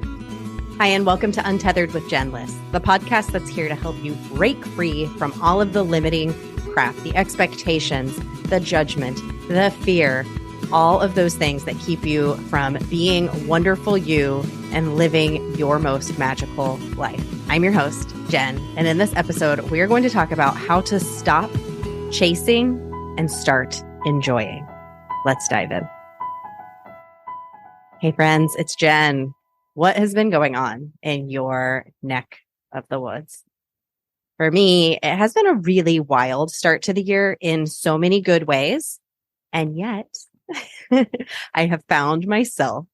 Hi, and welcome to Untethered with Jen Liss, the podcast that's here to help you break free from all of the limiting crap, the expectations, the judgment, the fear, all of those things that keep you from being wonderful you and living your most magical life. I'm your host, Jen, and in this episode, we are going to talk about how to stop chasing and start enjoying. Let's dive in. Hey friends, it's Jen. What has been going on in your neck of the woods? For me, it has been a really wild start to the year in so many good ways. And yet I have found myself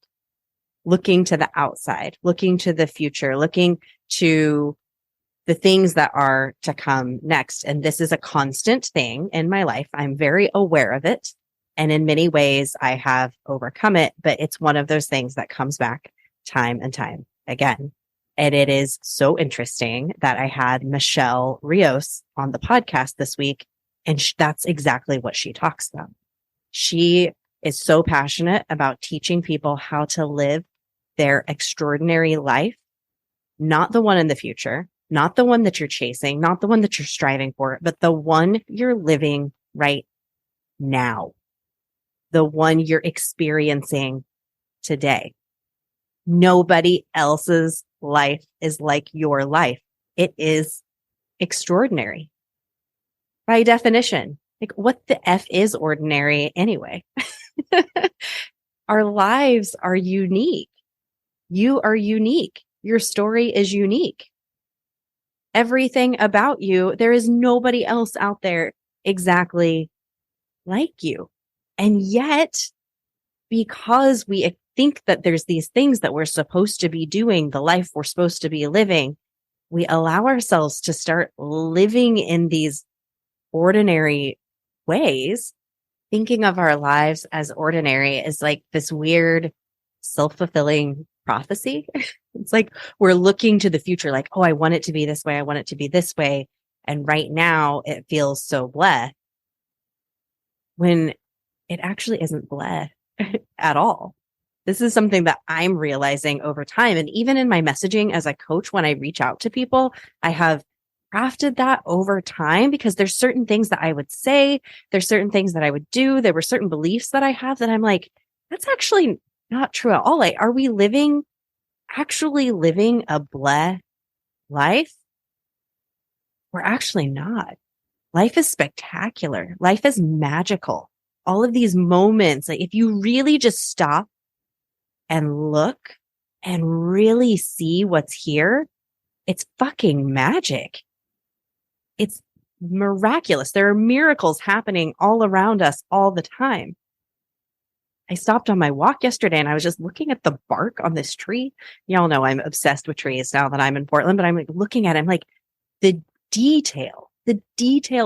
looking to the outside, looking to the future, looking to the things that are to come next. And this is a constant thing in my life. I'm very aware of it. And in many ways, I have overcome it, but it's one of those things that comes back time and time again. And it is so interesting that I had Michelle Rios on the podcast this week, and that's exactly what she talks about. She is so passionate about teaching people how to live their extraordinary life, not the one in the future, not the one that you're chasing, not the one that you're striving for, but the one you're living right now, the one you're experiencing today. Nobody else's life is like your life. It is extraordinary. By definition, like what the F is ordinary anyway? Our lives are unique. You are unique. Your story is unique. Everything about you, there is nobody else out there exactly like you. And yet, because we think that there's these things that we're supposed to be doing, the life we're supposed to be living, we allow ourselves to start living in these ordinary ways. Thinking of our lives as ordinary is like this weird self-fulfilling prophecy. It's like we're looking to the future, like, oh, I want it to be this way. I want it to be this way. And right now it feels so bleh, when it actually isn't bleh at all. This is something that I'm realizing over time. And even in my messaging as a coach, when I reach out to people, I have crafted that over time because there's certain things that I would say, there's certain things that I would do. There were certain beliefs that I have that I'm like, that's actually not true at all. Like, are we actually living a bleh life? We're actually not. Life is spectacular. Life is magical. All of these moments, like if you really just stop and look and really see what's here, it's fucking magic. It's miraculous. There are miracles happening all around us all the time. I stopped on my walk yesterday and I was just looking at the bark on this tree. Y'all know I'm obsessed with trees now that I'm in Portland, but I'm like looking at it. I'm like, the detail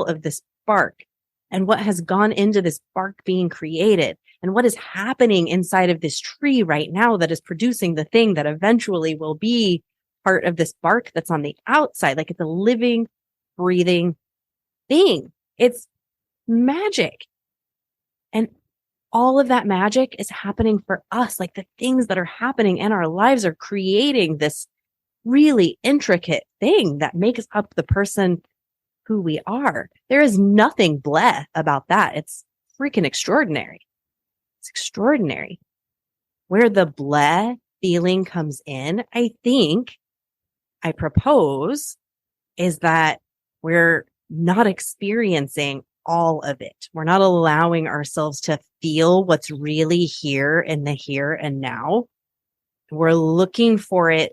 of this bark and what has gone into this bark being created and what is happening inside of this tree right now that is producing the thing that eventually will be part of this bark that's on the outside. Like it's a living, breathing thing. It's magic. And all of that magic is happening for us. Like the things that are happening in our lives are creating this really intricate thing that makes up the person who we are. There is nothing bleh about that. It's freaking extraordinary. It's extraordinary. Where the bleh feeling comes in, I propose, is that we're not experiencing all of it. We're not allowing ourselves to feel what's really here in the here and now. We're looking for it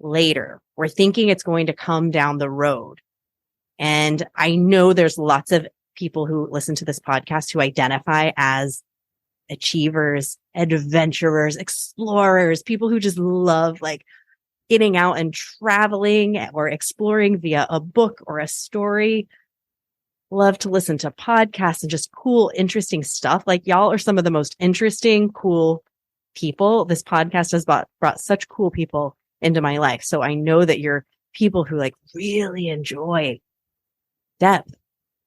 later. We're thinking it's going to come down the road. And I know there's lots of people who listen to this podcast who identify as achievers, adventurers, explorers, people who just love like getting out and traveling or exploring via a book or a story. Love to listen to podcasts and just cool, interesting stuff. Like y'all are some of the most interesting, cool people. This podcast has brought such cool people into my life. So I know that you're people who like really enjoy depth.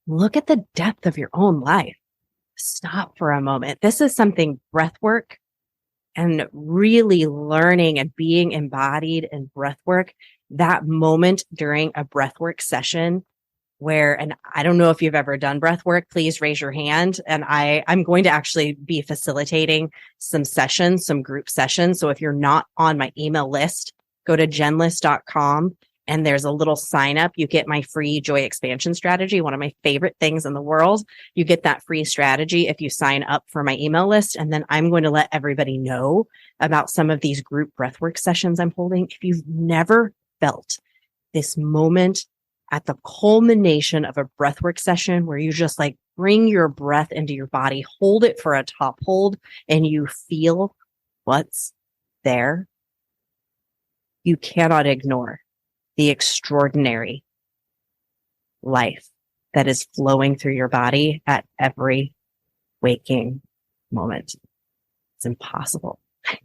Look at the depth of your own life. Stop for a moment. This is something breath work and really learning and being embodied in breath work, that moment during a breath work session where, and I don't know if you've ever done breath work, please raise your hand. And I'm going to actually be facilitating some sessions, some group sessions. So if you're not on my email list, go to jenlist.com and there's a little sign up. You get my free joy expansion strategy, one of my favorite things in the world. You get that free strategy if you sign up for my email list. And then I'm going to let everybody know about some of these group breathwork sessions I'm holding. If you've never felt this moment at the culmination of a breathwork session where you just like bring your breath into your body, hold it for a top hold, and you feel what's there, you cannot ignore the extraordinary life that is flowing through your body at every waking moment. It's impossible.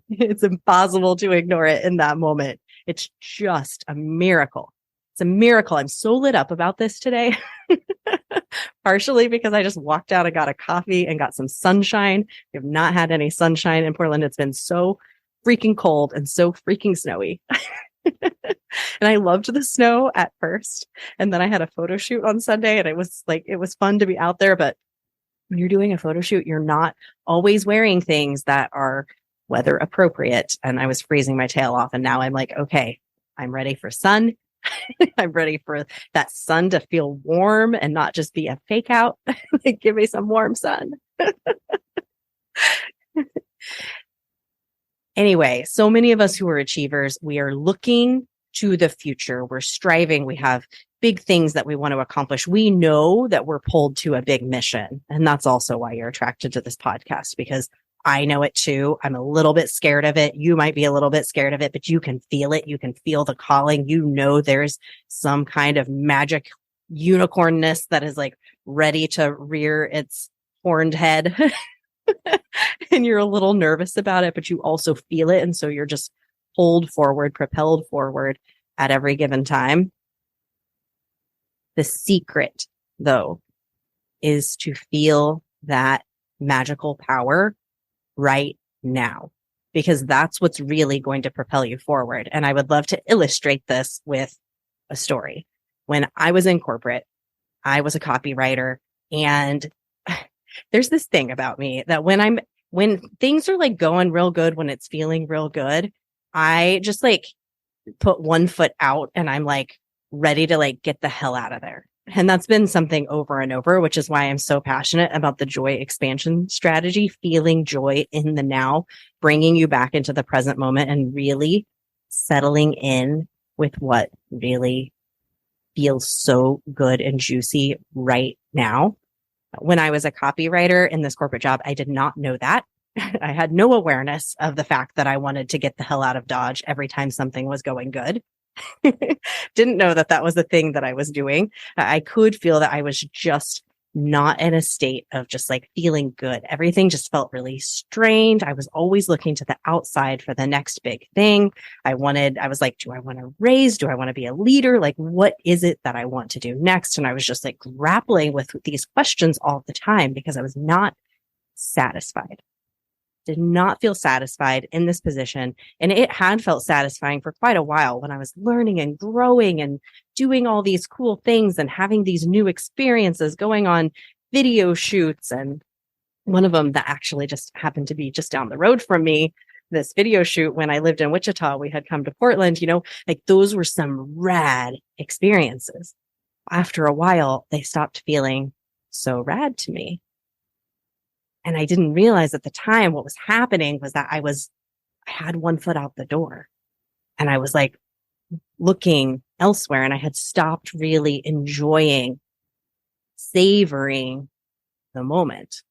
It's impossible to ignore it in that moment. It's just a miracle. It's a miracle. I'm so lit up about this today, partially because I just walked out and got a coffee and got some sunshine. We have not had any sunshine in Portland. It's been so freaking cold and so freaking snowy. And I loved the snow at first. And then I had a photo shoot on Sunday and it was fun to be out there. But when you're doing a photo shoot, you're not always wearing things that are weather appropriate. And I was freezing my tail off. And now I'm like, okay, I'm ready for sun. I'm ready for that sun to feel warm and not just be a fake out. Like, give me some warm sun. Anyway, so many of us who are achievers, we are looking to the future. We're striving. We have big things that we want to accomplish. We know that we're pulled to a big mission. And that's also why you're attracted to this podcast, because I know it too. I'm a little bit scared of it. You might be a little bit scared of it, but you can feel it. You can feel the calling. You know, there's some kind of magic unicornness that is like ready to rear its horned head. And you're a little nervous about it, but you also feel it. And so you're just pulled forward, propelled forward at every given time. The secret, though, is to feel that magical power right now, because that's what's really going to propel you forward. And I would love to illustrate this with a story. When I was in corporate, I was a copywriter, and there's this thing about me that when things are like going real good, when it's feeling real good, I just like put one foot out and I'm like ready to like get the hell out of there. And that's been something over and over, which is why I'm so passionate about the joy expansion strategy, feeling joy in the now, bringing you back into the present moment and really settling in with what really feels so good and juicy right now. When I was a copywriter in this corporate job, I did not know that. I had no awareness of the fact that I wanted to get the hell out of Dodge every time something was going good. Didn't know that that was the thing that I was doing. I could feel that I was just not in a state of just like feeling good. Everything just felt really strained. I was always looking to the outside for the next big thing. I was like, do I want to raise? Do I want to be a leader? Like, what is it that I want to do next? And I was just like grappling with these questions all the time because I was not satisfied. Did not feel satisfied in this position. And it had felt satisfying for quite a while when I was learning and growing and doing all these cool things and having these new experiences, going on video shoots. And one of them that actually just happened to be just down the road from me, this video shoot when I lived in Wichita, we had come to Portland, like those were some rad experiences. After a while, they stopped feeling so rad to me. And I didn't realize at the time what was happening was that I had one foot out the door and I was like looking elsewhere, and I had stopped really enjoying, savoring the moment.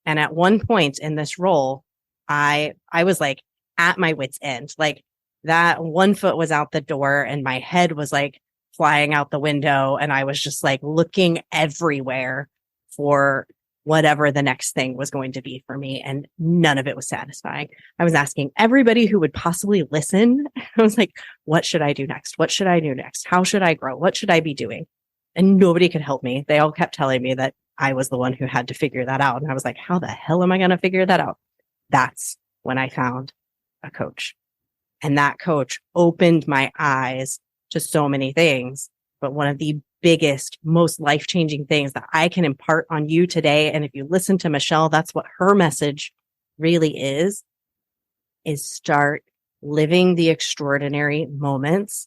And at one point in this role, I was like at my wit's end, like that one foot was out the door and my head was like flying out the window. And I was just like looking everywhere for whatever the next thing was going to be for me. And none of it was satisfying. I was asking everybody who would possibly listen. I was like, what should I do next? What should I do next? How should I grow? What should I be doing? And nobody could help me. They all kept telling me that I was the one who had to figure that out. And I was like, how the hell am I going to figure that out? That's when I found a coach. And that coach opened my eyes to so many things. But one of the biggest, most life-changing things that I can impart on you today, and if you listen to Michelle, that's what her message really is start living the extraordinary moments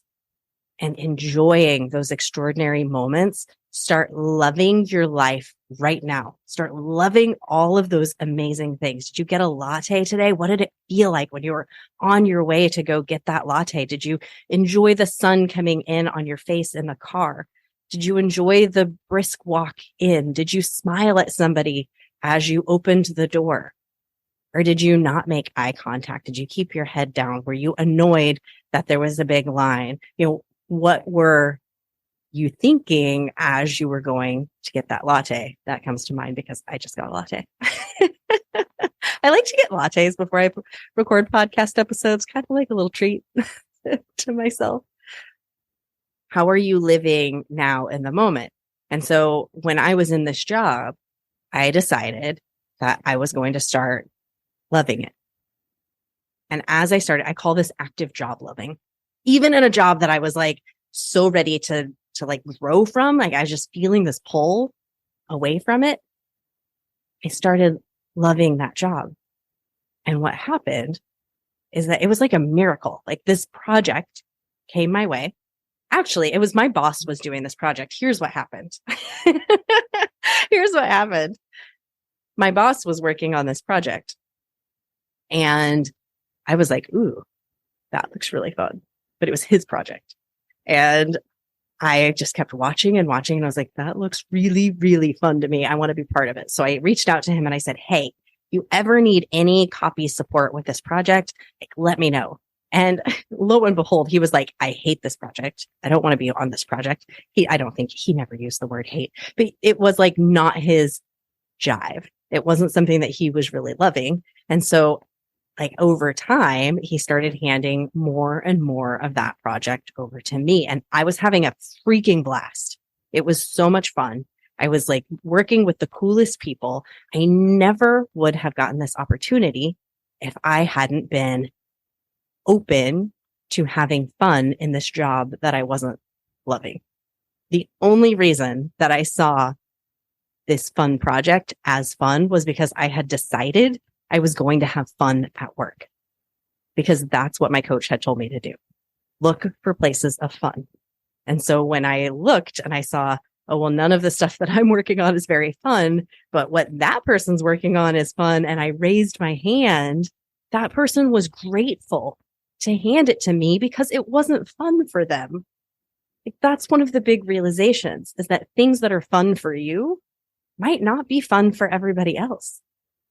and enjoying those extraordinary moments. Start loving your life right now. Start loving all of those amazing things. Did you get a latte today? What did it feel like when you were on your way to go get that latte? Did you enjoy the sun coming in on your face in the car? Did you enjoy the brisk walk in? Did you smile at somebody as you opened the door? Or did you not make eye contact? Did you keep your head down? Were you annoyed that there was a big line? What were you thinking as you were going to get that latte? That comes to mind because I just got a latte. I like to get lattes before I record podcast episodes, kind of like a little treat to myself. How are you living now in the moment? And so when I was in this job, I decided that I was going to start loving it. And as I started, I call this active job loving. Even in a job that I was like so ready to like grow from, like I was just feeling this pull away from it, I started loving that job. And what happened is that it was like a miracle. Like this project came my way. Actually, it was my boss was doing this project. Here's what happened. Here's what happened. My boss was working on this project. And I was like, ooh, that looks really fun. But it was his project. And I just kept watching and watching. And I was like, that looks really, really fun to me. I want to be part of it. So I reached out to him and I said, hey, you ever need any copy support with this project? Like, let me know. And lo and behold, he was like, I hate this project. I don't want to be on this project. I don't think he never used the word hate, but it was like not his jive. It wasn't something that he was really loving. And so like over time, he started handing more and more of that project over to me. And I was having a freaking blast. It was so much fun. I was like working with the coolest people. I never would have gotten this opportunity if I hadn't been open to having fun in this job that I wasn't loving. The only reason that I saw this fun project as fun was because I had decided I was going to have fun at work, because that's what my coach had told me to do. Look for places of fun. And so when I looked and I saw, oh, well, none of the stuff that I'm working on is very fun, but what that person's working on is fun. And I raised my hand. That person was grateful to hand it to me because it wasn't fun for them. Like, that's one of the big realizations, is that things that are fun for you might not be fun for everybody else.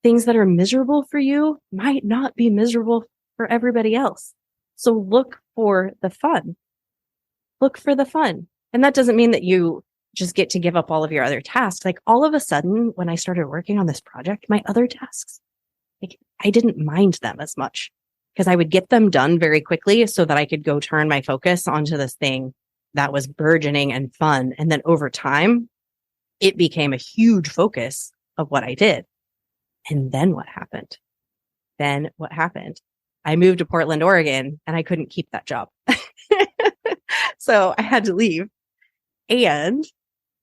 Things that are miserable for you might not be miserable for everybody else. So look for the fun. Look for the fun. And that doesn't mean that you just get to give up all of your other tasks. Like all of a sudden, when I started working on this project, my other tasks, like I didn't mind them as much because I would get them done very quickly so that I could go turn my focus onto this thing that was burgeoning and fun. And then over time, it became a huge focus of what I did. And then what happened? I moved to Portland, Oregon, and I couldn't keep that job. So I had to leave. And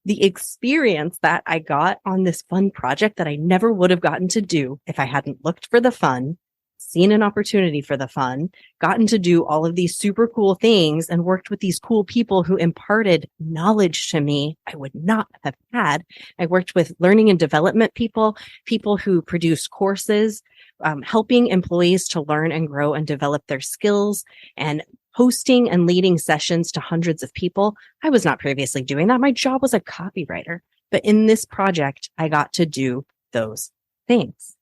the experience that I got on this fun project that I never would have gotten to do if I hadn't looked for the fun, seen an opportunity for the fun, gotten to do all of these super cool things and worked with these cool people who imparted knowledge to me I would not have had. I worked with learning and development people who produce courses, helping employees to learn and grow and develop their skills, and hosting and leading sessions to hundreds of people. I was not previously doing that. My job was a copywriter, but in this project, I got to do those things.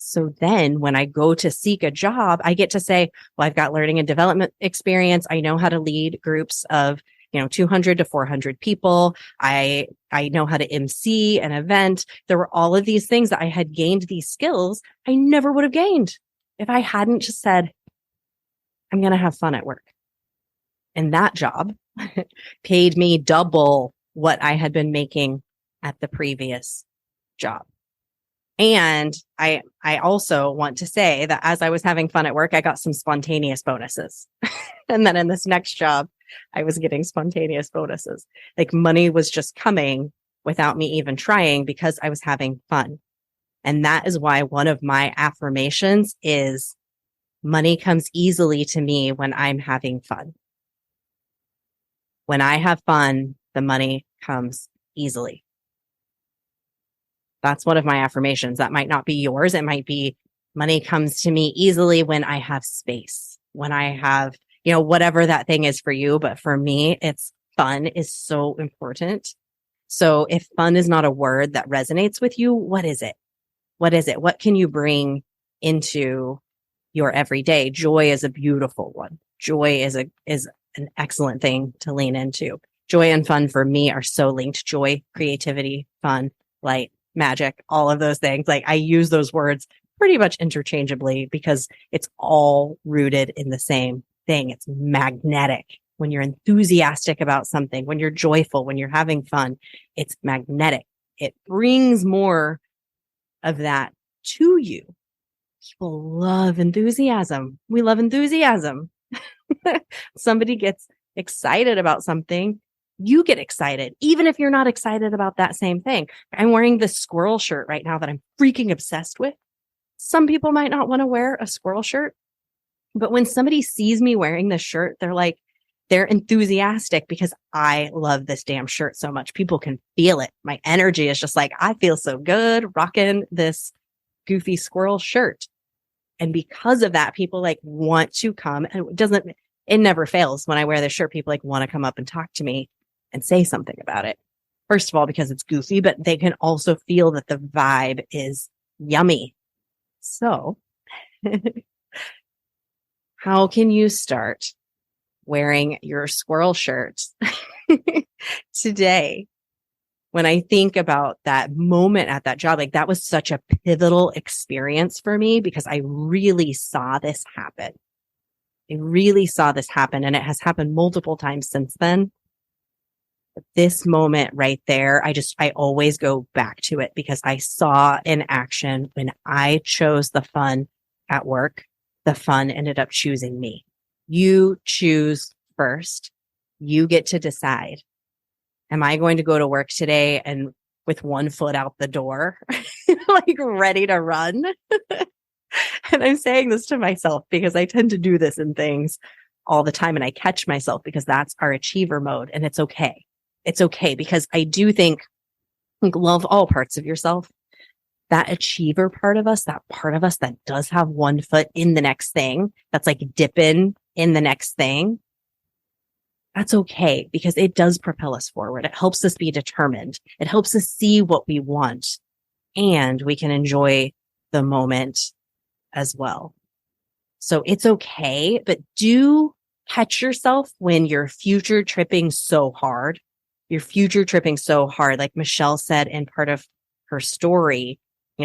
So then when I go to seek a job, I get to say, well, I've got learning and development experience. I know how to lead groups of, 200 to 400 people. I know how to MC an event. There were all of these things that I had gained, these skills I never would have gained if I hadn't just said, I'm going to have fun at work. And that job paid me double what I had been making at the previous job. And I also want to say that as I was having fun at work, I got some spontaneous bonuses. And then in this next job, I was getting spontaneous bonuses. Like money was just coming without me even trying because I was having fun. And that is why one of my affirmations is money comes easily to me when I'm having fun. When I have fun, the money comes easily. That's one of my affirmations. That might not be yours. It might be money comes to me easily when I have space, when I have, whatever that thing is for you. But for me, it's fun is so important. So if fun is not a word that resonates with you, what is it? What is it? What can you bring into your everyday? Joy is a beautiful one. Joy is an excellent thing to lean into. Joy and fun for me are so linked. Joy, creativity, fun, light, magic, all of those things. Like I use those words pretty much interchangeably because it's all rooted in the same thing. It's magnetic. When you're enthusiastic about something, when you're joyful, when you're having fun, it's magnetic. It brings more of that to you. People love enthusiasm. We love enthusiasm. Somebody gets excited about something, you get excited, even if you're not excited about that same thing. I'm wearing this squirrel shirt right now that I'm freaking obsessed with. Some people might not want to wear a squirrel shirt, but when somebody sees me wearing this shirt, they're enthusiastic because I love this damn shirt so much. People can feel it. My energy is just like, I feel so good rocking this goofy squirrel shirt. And because of that, people like want to come, and it never fails when I wear this shirt. People like want to come up and talk to me and say something about it. First of all, because it's goofy, but they can also feel that the vibe is yummy. So how can you start wearing your squirrel shirt today? When I think about that moment at that job, like that was such a pivotal experience for me because I really saw this happen. I really saw this happen, and it has happened multiple times since then. But this moment right there, I always go back to it because I saw in action when I chose the fun at work, the fun ended up choosing me. You choose first. You get to decide. Am I going to go to work today and with one foot out the door, like ready to run? And I'm saying this to myself because I tend to do this in things all the time. And I catch myself because that's our achiever mode. And it's okay. It's okay because I do think love all parts of yourself. That achiever part of us, that part of us that does have one foot in the next thing, that's like dipping in the next thing. That's okay because it does propel us forward. It helps us be determined. It helps us see what we want, and we can enjoy the moment as well. So it's okay, but do catch yourself when you're future tripping so hard. You're future tripping so hard. Like Michelle said in part of her story,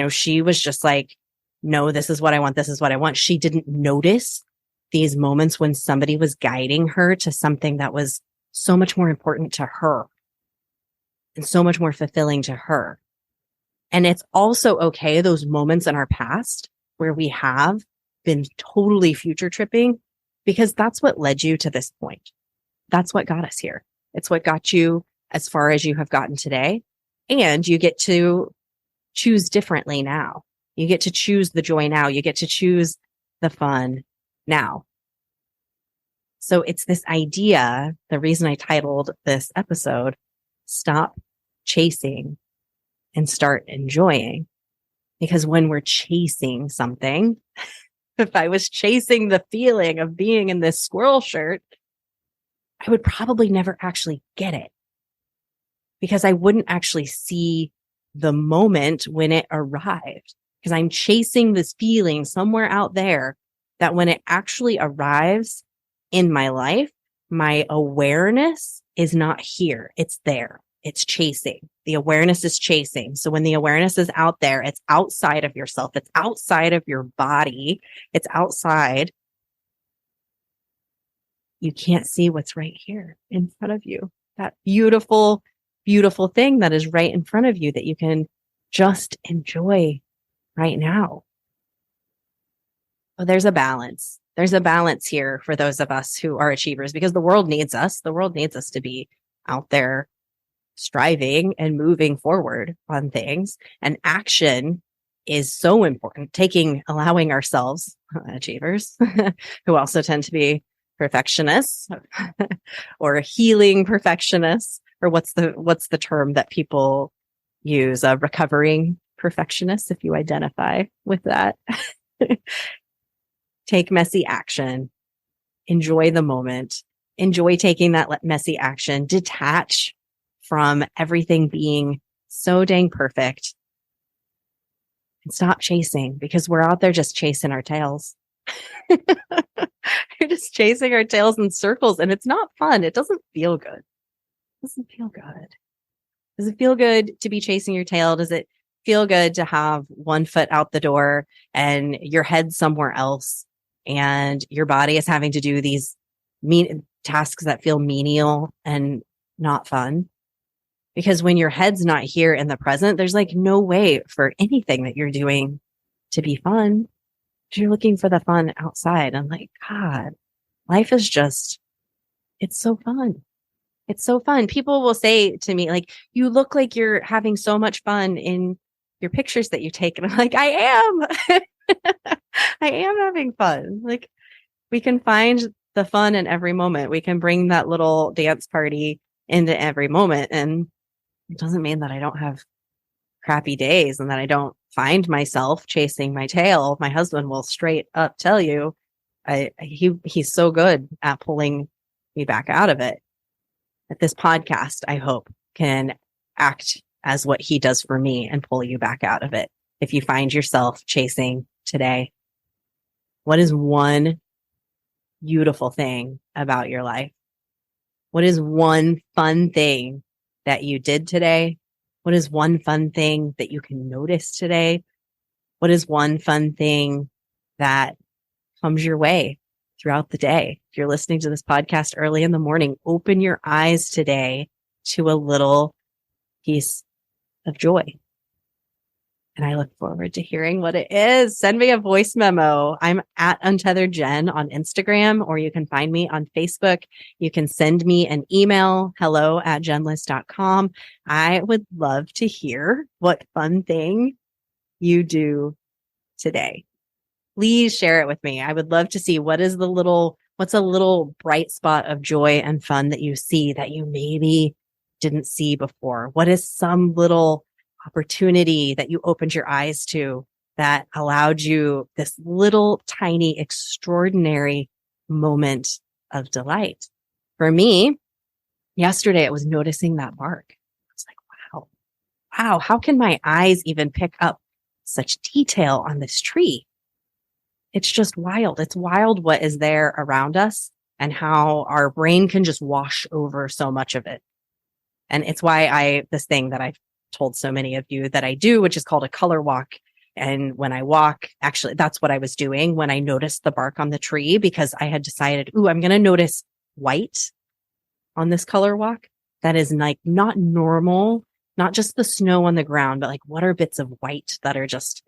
she was just like, no, this is what I want. This is what I want. She didn't notice these moments when somebody was guiding her to something that was so much more important to her and so much more fulfilling to her. And it's also okay, those moments in our past where we have been totally future tripping, because that's what led you to this point. That's what got us here. It's what got you as far as you have gotten today. And you get to choose differently now. You get to choose the joy now. You get to choose the fun now. So it's this idea, the reason I titled this episode, Stop Chasing and Start Enjoying. Because when we're chasing something, if I was chasing the feeling of being in this squirrel shirt, I would probably never actually get it because I wouldn't actually see the moment when it arrived, because I'm chasing this feeling somewhere out there that when it actually arrives in my life, my awareness is not here. It's there. It's chasing. The awareness is chasing. So when the awareness is out there, it's outside of yourself. It's outside of your body. It's outside. You can't see what's right here in front of you. That beautiful, beautiful thing that is right in front of you that you can just enjoy right now. Oh, there's a balance. There's a balance here for those of us who are achievers because the world needs us. The world needs us to be out there striving and moving forward on things. And action is so important. Allowing ourselves, achievers, who also tend to be perfectionists or healing perfectionists, or what's the term that people use? Recovering perfectionists, if you identify with that. Take messy action, enjoy the moment, enjoy taking that messy action, detach from everything being so dang perfect, and stop chasing because we're out there just chasing our tails. We're just chasing our tails in circles and it's not fun. It doesn't feel good. It doesn't feel good. Does it feel good to be chasing your tail? Does it feel good to have one foot out the door and your head somewhere else and your body is having to do these tasks that feel menial and not fun? Because when your head's not here in the present, there's like no way for anything that you're doing to be fun. You're looking for the fun outside. I'm like, God, life is just, it's so fun. It's so fun. People will say to me, like, you look like you're having so much fun in your pictures that you take. And I'm like, I am. I am having fun. Like, we can find the fun in every moment. We can bring that little dance party into every moment. And it doesn't mean that I don't have crappy days and that I don't find myself chasing my tail. My husband will straight up tell you, he's so good at pulling me back out of it. That this podcast, I hope, can act as what he does for me and pull you back out of it. If you find yourself chasing today, what is one beautiful thing about your life? What is one fun thing that you did today? What is one fun thing that you can notice today? What is one fun thing that comes your way throughout the day? If you're listening to this podcast early in the morning, open your eyes today to a little piece of joy. And I look forward to hearing what it is. Send me a voice memo. I'm at Untethered Jen on Instagram, or you can find me on Facebook. You can send me an email, hello@jenlist.com. I would love to hear what fun thing you do today. Please share it with me. I would love to see what's a little bright spot of joy and fun that you see that you maybe didn't see before. What is some little opportunity that you opened your eyes to that allowed you this little tiny extraordinary moment of delight? For me, yesterday, it was noticing that bark. I was like, wow, how can my eyes even pick up such detail on this tree? It's just wild. It's wild what is there around us and how our brain can just wash over so much of it. And it's why this thing that I've told so many of you that I do, which is called a color walk. And when I walk, actually, that's what I was doing when I noticed the bark on the tree, because I had decided, I'm going to notice white on this color walk. That is like not normal, not just the snow on the ground, but like what are bits of white that are just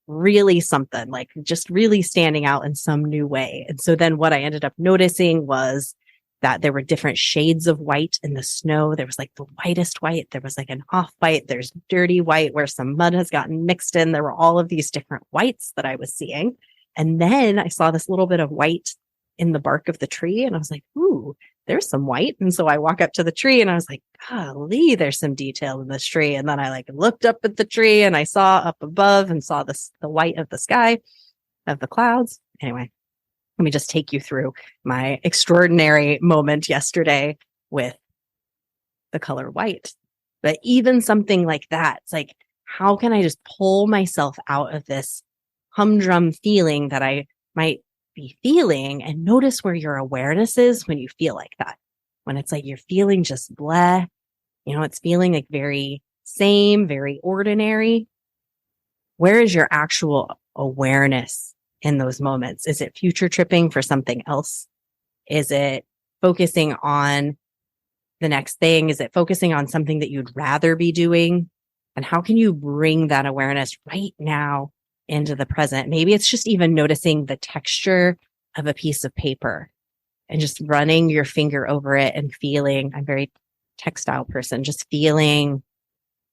really something, like just really standing out in some new way. And so then what I ended up noticing was that there were different shades of white in the snow. There was like the whitest white. There was like an off white. There's dirty white where some mud has gotten mixed in. There were all of these different whites that I was seeing. And then I saw this little bit of white in the bark of the tree. And I was like, ooh, there's some white. And so I walk up to the tree and I was like, golly, there's some detail in this tree. And then I like looked up at the tree and I saw up above and saw the white of the sky, of the clouds. Anyway, let me just take you through my extraordinary moment yesterday with the color white. But even something like that, it's like, how can I just pull myself out of this humdrum feeling that I might be feeling and notice where your awareness is when you feel like that? When it's like you're feeling just bleh, it's feeling like very same, very ordinary. Where is your actual awareness in those moments? Is it future tripping for something else? Is it focusing on the next thing? Is it focusing on something that you'd rather be doing? And how can you bring that awareness right now into the present. Maybe it's just even noticing the texture of a piece of paper and just running your finger over it and feeling, I'm a very textile person, just feeling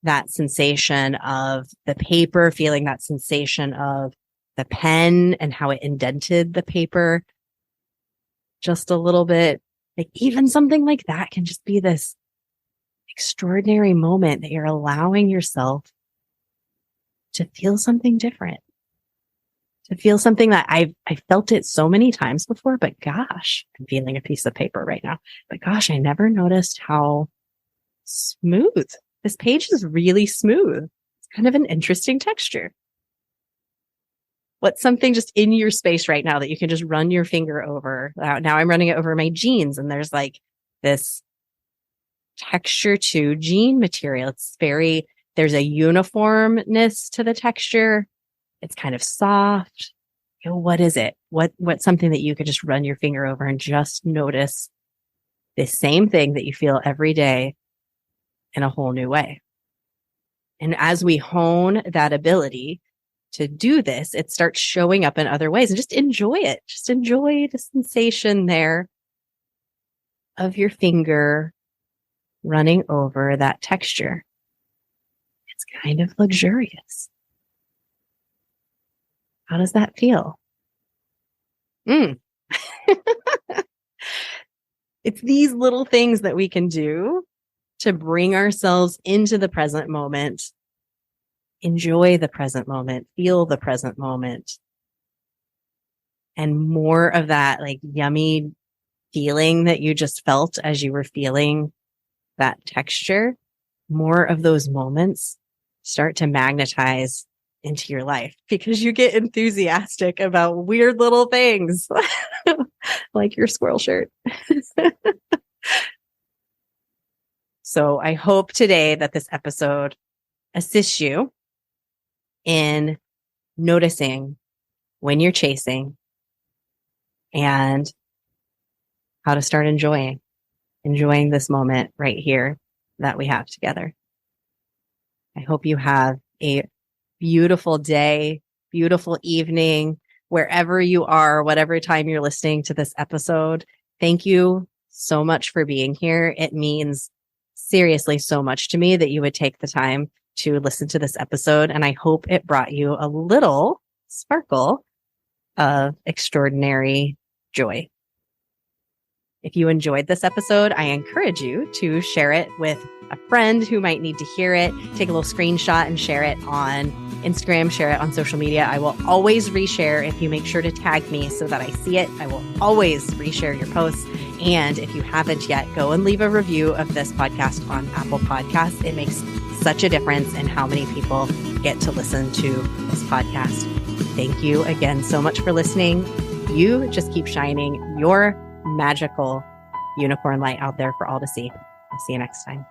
that sensation of the paper, feeling that sensation of the pen and how it indented the paper just a little bit. Like even something like that can just be this extraordinary moment that you're allowing yourself to feel something different, to feel something that I felt it so many times before, but gosh, I'm feeling a piece of paper right now, but gosh, I never noticed how smooth. This page is really smooth. It's kind of an interesting texture. What's something just in your space right now that you can just run your finger over? Now I'm running it over my jeans and there's like this texture to jean material. There's a uniformness to the texture. It's kind of soft. You know, what is it? What's something that you could just run your finger over and just notice the same thing that you feel every day in a whole new way? And as we hone that ability to do this, it starts showing up in other ways, and just enjoy it. Just enjoy the sensation there of your finger running over that texture. It's kind of luxurious. How does that feel? It's these little things that we can do to bring ourselves into the present moment, enjoy the present moment, feel the present moment, and more of that like yummy feeling that you just felt as you were feeling that texture. More of those moments start to magnetize into your life because you get enthusiastic about weird little things like your squirrel shirt. So I hope today that this episode assists you in noticing when you're chasing and how to start enjoying this moment right here that we have together. I hope you have a beautiful day, beautiful evening, wherever you are, whatever time you're listening to this episode. Thank you so much for being here. It means seriously so much to me that you would take the time to listen to this episode. And I hope it brought you a little sparkle of extraordinary joy. If you enjoyed this episode, I encourage you to share it with a friend who might need to hear it. Take a little screenshot and share it on Instagram, share it on social media. I will always reshare if you make sure to tag me so that I see it. I will always reshare your posts. And if you haven't yet, go and leave a review of this podcast on Apple Podcasts. It makes such a difference in how many people get to listen to this podcast. Thank you again so much for listening. You just keep shining your magical unicorn light out there for all to see. I'll see you next time.